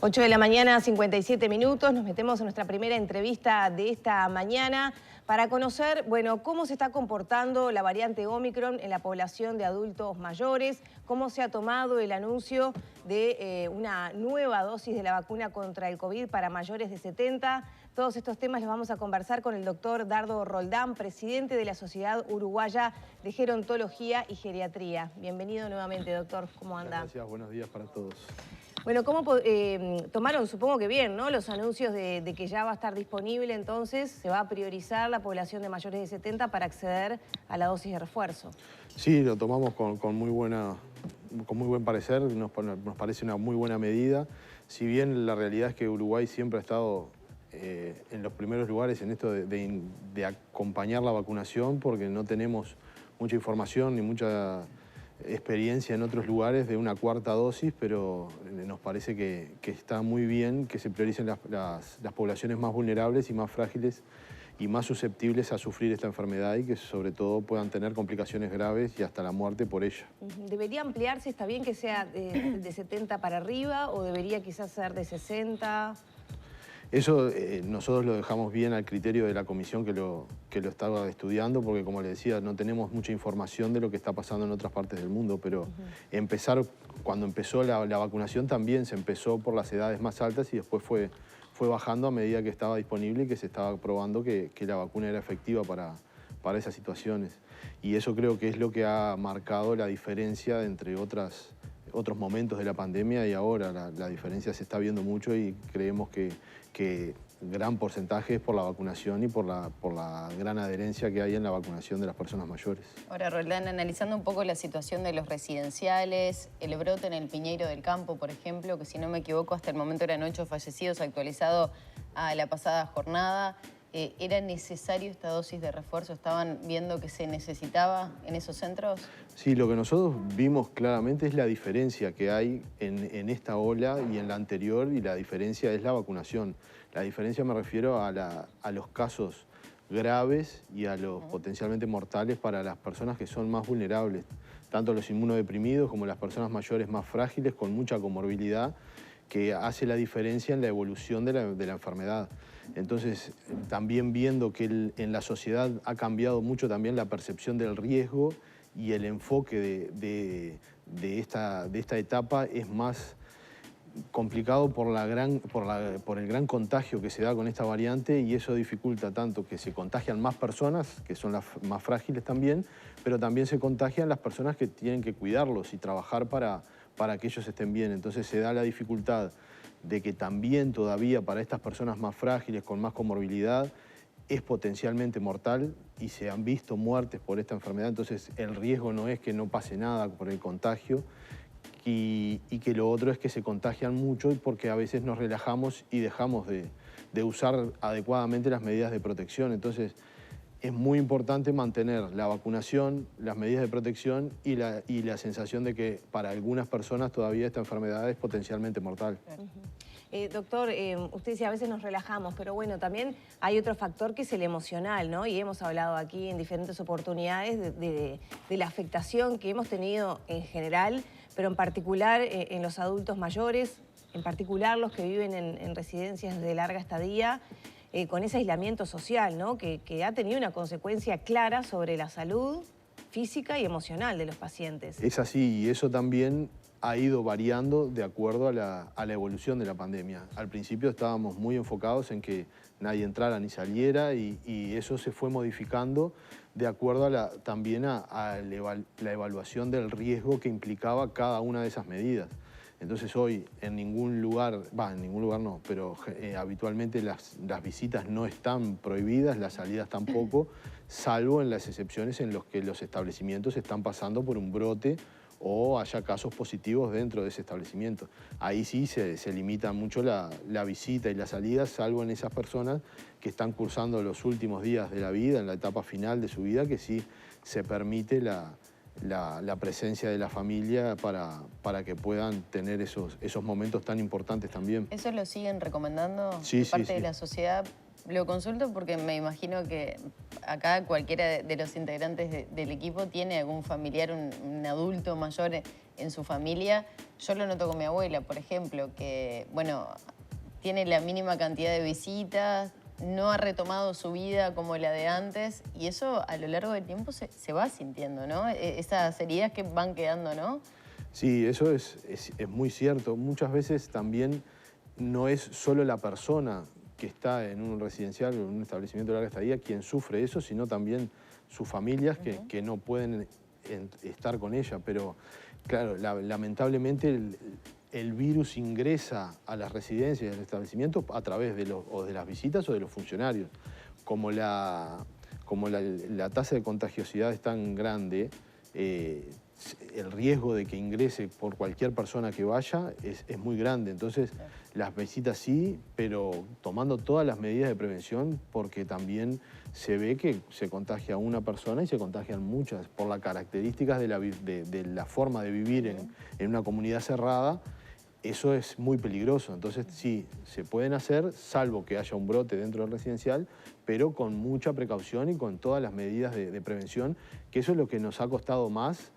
8 de la mañana, 57 minutos. Nos metemos en nuestra primera entrevista de esta mañana para conocer, bueno, cómo se está comportando la variante Omicron en la población de adultos mayores, cómo se ha tomado el anuncio de una nueva dosis de la vacuna contra el COVID para mayores de 70. Todos estos temas los vamos a conversar con el doctor Dardo Roldán, presidente de la Sociedad Uruguaya de Gerontología y Geriatría. Bienvenido nuevamente, doctor. ¿Cómo anda? Gracias, buenos días para todos. Bueno, ¿cómo tomaron, supongo que bien, ¿no?, los anuncios de que ya va a estar disponible, entonces se va a priorizar la población de mayores de 70 para acceder a la dosis de refuerzo? Sí, lo tomamos con muy buen parecer, nos parece una muy buena medida. Si bien la realidad es que Uruguay siempre ha estado en los primeros lugares en esto de acompañar la vacunación, porque no tenemos mucha información ni mucha experiencia en otros lugares de una cuarta dosis, pero nos parece que está muy bien que se prioricen las poblaciones más vulnerables y más frágiles y más susceptibles a sufrir esta enfermedad y que sobre todo puedan tener complicaciones graves y hasta la muerte por ella. ¿Debería ampliarse? ¿Está bien que sea de 70 para arriba o debería quizás ser de 60? Eso nosotros lo dejamos bien al criterio de la comisión que lo estaba estudiando, porque como les decía, no tenemos mucha información de lo que está pasando en otras partes del mundo, pero cuando empezó la vacunación también se empezó por las edades más altas y después fue bajando a medida que estaba disponible y que se estaba probando que la vacuna era efectiva para esas situaciones. Y eso creo que es lo que ha marcado la diferencia entre otros momentos de la pandemia y ahora. La diferencia se está viendo mucho y creemos que gran porcentaje es por la vacunación y por la gran adherencia que hay en la vacunación de las personas mayores. Ahora, Roldán, analizando un poco la situación de los residenciales, el brote en el Piñeiro del Campo, por ejemplo, que si no me equivoco hasta el momento eran 8 fallecidos, actualizado a la pasada jornada, ¿era necesario esta dosis de refuerzo? ¿Estaban viendo que se necesitaba en esos centros? Sí, lo que nosotros vimos claramente es la diferencia que hay en esta ola y en la anterior, y la diferencia es la vacunación. La diferencia me refiero a los casos graves y a los potencialmente mortales para las personas que son más vulnerables, tanto los inmunodeprimidos como las personas mayores más frágiles con mucha comorbilidad, que hace la diferencia en la evolución de la enfermedad. Entonces, también viendo que en la sociedad ha cambiado mucho también la percepción del riesgo y el enfoque de esta etapa es más complicado por el gran contagio que se da con esta variante, y eso dificulta tanto que se contagian más personas, que son las más frágiles también, pero también se contagian las personas que tienen que cuidarlos y trabajar para que ellos estén bien. Entonces se da la dificultad de que también todavía para estas personas más frágiles, con más comorbilidad, es potencialmente mortal y se han visto muertes por esta enfermedad. Entonces el riesgo no es que no pase nada por el contagio y que lo otro es que se contagian mucho porque a veces nos relajamos y dejamos de usar adecuadamente las medidas de protección. Entonces es muy importante mantener la vacunación, las medidas de protección y la sensación de que para algunas personas todavía esta enfermedad es potencialmente mortal. Doctor, usted dice a veces nos relajamos, pero bueno, también hay otro factor que es el emocional, ¿no? Y hemos hablado aquí en diferentes oportunidades de la afectación que hemos tenido en general, pero en particular en los adultos mayores, en particular los que viven en residencias de larga estadía, con ese aislamiento social, ¿no?, que ha tenido una consecuencia clara sobre la salud física y emocional de los pacientes. Es así, y eso también ha ido variando de acuerdo a la evolución de la pandemia. Al principio estábamos muy enfocados en que nadie entrara ni saliera y eso se fue modificando de acuerdo también a la evaluación del riesgo que implicaba cada una de esas medidas. Entonces hoy en ningún lugar no, pero habitualmente las visitas no están prohibidas, las salidas tampoco, salvo en las excepciones en los que los establecimientos están pasando por un brote o haya casos positivos dentro de ese establecimiento. Ahí sí se limita mucho la visita y la salida, salvo en esas personas que están cursando los últimos días de la vida, en la etapa final de su vida, que sí se permite la presencia de la familia para que puedan tener esos momentos tan importantes también. ¿Eso lo siguen recomendando sí, de parte sí. de la sociedad? Lo consulto porque me imagino que acá cualquiera de los integrantes del equipo tiene algún familiar, un adulto mayor en su familia. Yo lo noto con mi abuela, por ejemplo, que, bueno, tiene la mínima cantidad de visitas, no ha retomado su vida como la de antes, y eso a lo largo del tiempo se va sintiendo, ¿no? Esas heridas que van quedando, ¿no? Sí, eso es muy cierto. Muchas veces también no es solo la persona que está en un residencial o en un establecimiento de larga estadía quien sufre eso, sino también sus familias que no pueden estar con ella. Pero claro, lamentablemente el virus ingresa a las residencias y al establecimiento a través de las visitas o de los funcionarios. Como la tasa de contagiosidad es tan grande, el riesgo de que ingrese por cualquier persona que vaya es muy grande. Entonces, las visitas sí, pero tomando todas las medidas de prevención, porque también se ve que se contagia una persona y se contagian muchas por las características de la forma de vivir en una comunidad cerrada. Eso es muy peligroso. Entonces, sí, se pueden hacer, salvo que haya un brote dentro del residencial, pero con mucha precaución y con todas las medidas de prevención, que eso es lo que nos ha costado más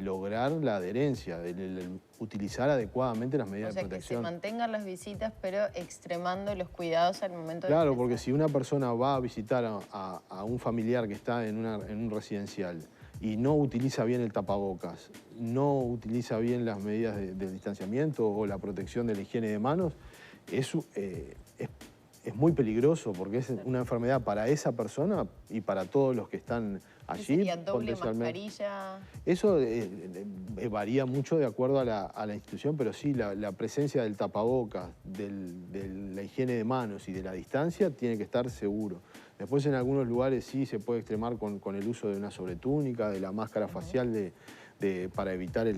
lograr la adherencia, el utilizar adecuadamente las medidas de protección. O sea, que se mantengan las visitas, pero extremando los cuidados al momento de Claro, ingresar. porque si una persona va a visitar a un familiar que está en un residencial y no utiliza bien el tapabocas, no utiliza bien las medidas de distanciamiento o la protección de la higiene de manos, es muy peligroso porque es una enfermedad para esa persona y para todos los que están allí. ¿Sería doble mascarilla? Eso varía mucho de acuerdo a la institución, pero sí, la presencia del tapabocas, de la higiene de manos y de la distancia tiene que estar seguro. Después en algunos lugares sí se puede extremar con el uso de una sobretúnica, de la máscara facial para evitar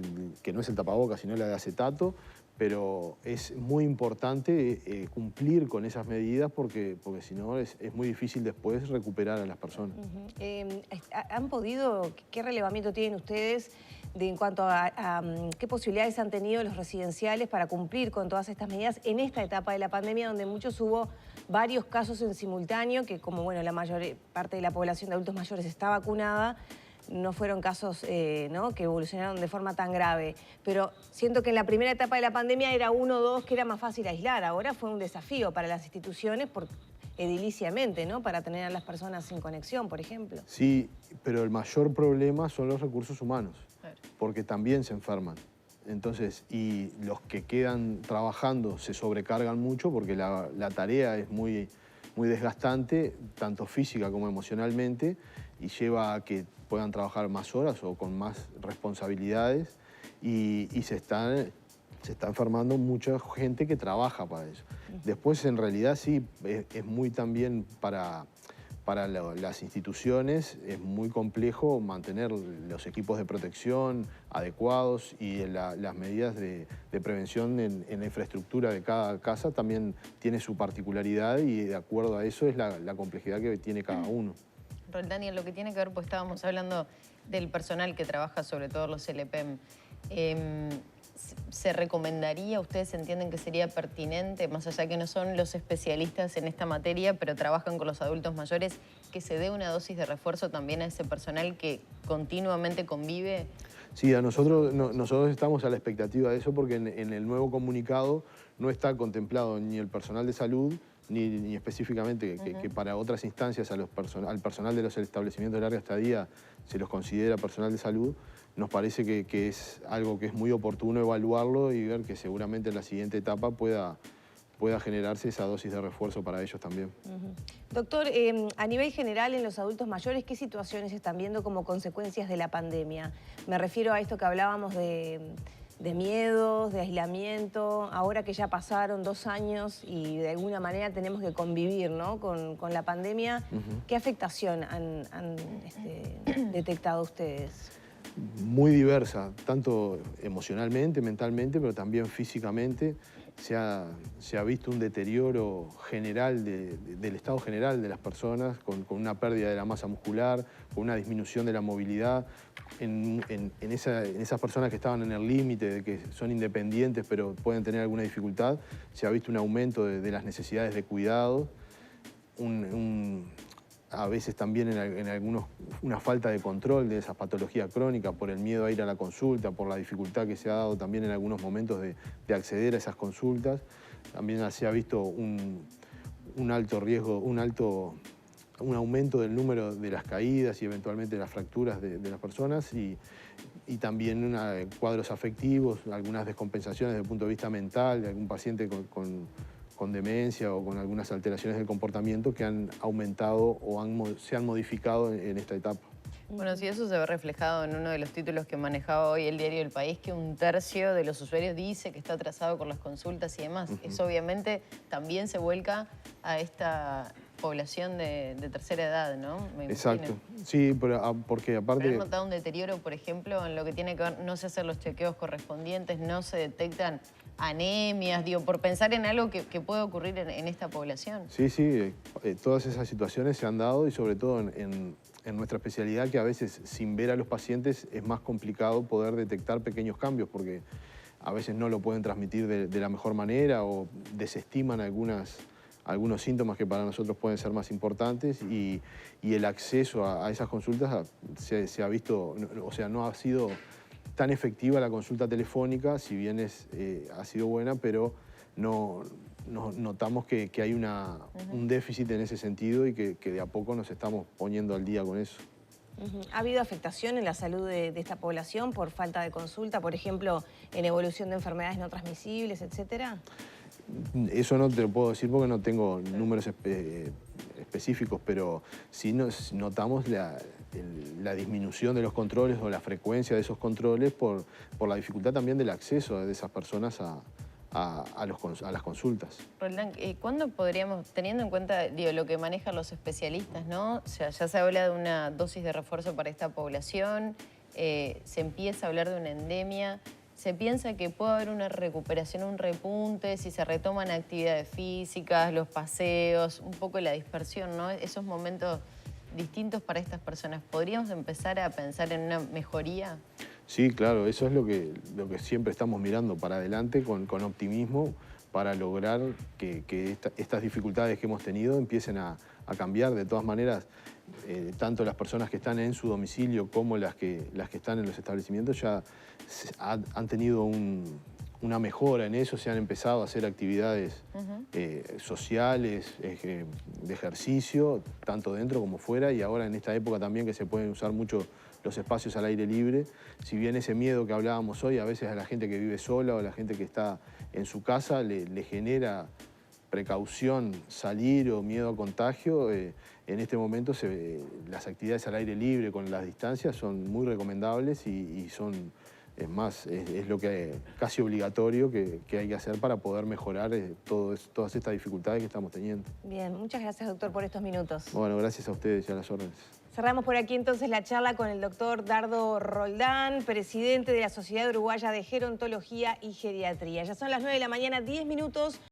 que no es el tapabocas, sino la de acetato, pero es muy importante cumplir con esas medidas porque si no es muy difícil después recuperar a las personas. ¿Han podido, qué relevamiento tienen ustedes en cuanto a qué posibilidades han tenido los residenciales para cumplir con todas estas medidas en esta etapa de la pandemia donde hubo varios casos en simultáneo que como bueno, la mayor parte de la población de adultos mayores está vacunada? No fueron casos ¿no? que evolucionaron de forma tan grave. Pero siento que en la primera etapa de la pandemia era 1 o 2 que era más fácil aislar. Ahora fue un desafío para las instituciones ediliciamente, ¿no? Para tener a las personas sin conexión, por ejemplo. Sí, pero el mayor problema son los recursos humanos, porque también se enferman. Entonces, y los que quedan trabajando se sobrecargan mucho porque la tarea es muy desgastante, tanto física como emocionalmente, y lleva a que puedan trabajar más horas o con más responsabilidades y se está enfermando mucha gente que trabaja para eso. Después, en realidad, sí, es muy también para las instituciones, es muy complejo mantener los equipos de protección adecuados y las medidas de prevención en la infraestructura de cada casa también tiene su particularidad y de acuerdo a eso es la complejidad que tiene cada uno. Roldán, en lo que tiene que ver, pues estábamos hablando del personal que trabaja, sobre todo los LPM. ¿Se recomendaría, ustedes entienden que sería pertinente, más allá que no son los especialistas en esta materia, pero trabajan con los adultos mayores, que se dé una dosis de refuerzo también a ese personal que continuamente convive? Sí, nosotros estamos a la expectativa de eso porque en el nuevo comunicado no está contemplado ni el personal de salud, ni específicamente que para otras instancias al personal de los establecimientos de larga estadía se los considera personal de salud. Nos parece que es algo que es muy oportuno evaluarlo y ver que seguramente en la siguiente etapa pueda generarse esa dosis de refuerzo para ellos también. Doctor, a nivel general en los adultos mayores, ¿qué situaciones están viendo como consecuencias de la pandemia? Me refiero a esto que hablábamos de miedos, de aislamiento, ahora que ya pasaron 2 años y de alguna manera tenemos que convivir, ¿no? con la pandemia. ¿Qué afectación han detectado ustedes? Muy diversa, tanto emocionalmente, mentalmente, pero también físicamente. Se ha visto un deterioro general del estado general de las personas, con una pérdida de la masa muscular, con una disminución de la movilidad. En esas personas que estaban en el límite, de que son independientes pero pueden tener alguna dificultad, se ha visto un aumento de las necesidades de cuidado. a veces también en algunos una falta de control de esas patologías crónicas por el miedo a ir a la consulta, por la dificultad que se ha dado también en algunos momentos de acceder a esas consultas. También se ha visto un alto riesgo, un aumento del número de las caídas y eventualmente de las fracturas de las personas y también cuadros afectivos, algunas descompensaciones desde el punto de vista mental de algún paciente con demencia o con algunas alteraciones del comportamiento que han aumentado o se han modificado en esta etapa. Bueno, sí, eso se ve reflejado en uno de los títulos que manejaba hoy el diario El País, que 1/3 de los usuarios dice que está atrasado con las consultas y demás. Eso obviamente también se vuelca a esta población de tercera edad, ¿no? Exacto. Sí, porque aparte... ¿Han notado un deterioro, por ejemplo, en lo que tiene que ver, no se hacen los chequeos correspondientes, no se detectan anemias, digo, por pensar en algo que puede ocurrir en esta población? Sí, sí, todas esas situaciones se han dado y sobre todo en nuestra especialidad, que a veces sin ver a los pacientes es más complicado poder detectar pequeños cambios porque a veces no lo pueden transmitir de la mejor manera o desestiman algunos síntomas que para nosotros pueden ser más importantes y el acceso a esas consultas se ha visto, o sea, no ha sido tan efectiva la consulta telefónica, si bien ha sido buena, pero notamos que hay un déficit en ese sentido y que de a poco nos estamos poniendo al día con eso. ¿Ha habido afectación en la salud de esta población por falta de consulta, por ejemplo, en evolución de enfermedades no transmisibles, etcétera? Eso no te lo puedo decir porque no tengo números específicos, pero sí notamos la disminución de los controles o la frecuencia de esos controles por la dificultad también del acceso de esas personas a las consultas. Roldán, ¿cuándo podríamos, teniendo en cuenta lo que manejan los especialistas, ¿no? O sea, ya se habla de una dosis de refuerzo para esta población, se empieza a hablar de una endemia, se piensa que puede haber una recuperación, un repunte, si se retoman actividades físicas, los paseos, un poco la dispersión, ¿no? Esos momentos distintos para estas personas. ¿Podríamos empezar a pensar en una mejoría? Sí, claro, eso es lo que siempre estamos mirando para adelante con optimismo para lograr que estas dificultades que hemos tenido empiecen a cambiar. De todas maneras, tanto las personas que están en su domicilio como las que están en los establecimientos ya han tenido una mejora en eso, se han empezado a hacer actividades sociales, de ejercicio, tanto dentro como fuera, y ahora en esta época también que se pueden usar mucho los espacios al aire libre. Si bien ese miedo que hablábamos hoy, a veces a la gente que vive sola o a la gente que está en su casa le genera precaución salir o miedo a contagio, en este momento las actividades al aire libre con las distancias son muy recomendables y son... Es más, es lo que casi obligatorio que hay que hacer para poder mejorar todas estas dificultades que estamos teniendo. Bien, muchas gracias, doctor, por estos minutos. Bueno, gracias a ustedes y a las órdenes. Cerramos por aquí entonces la charla con el doctor Dardo Roldán, presidente de la Sociedad Uruguaya de Gerontología y Geriatría. Ya son las 9 de la mañana, 10 minutos.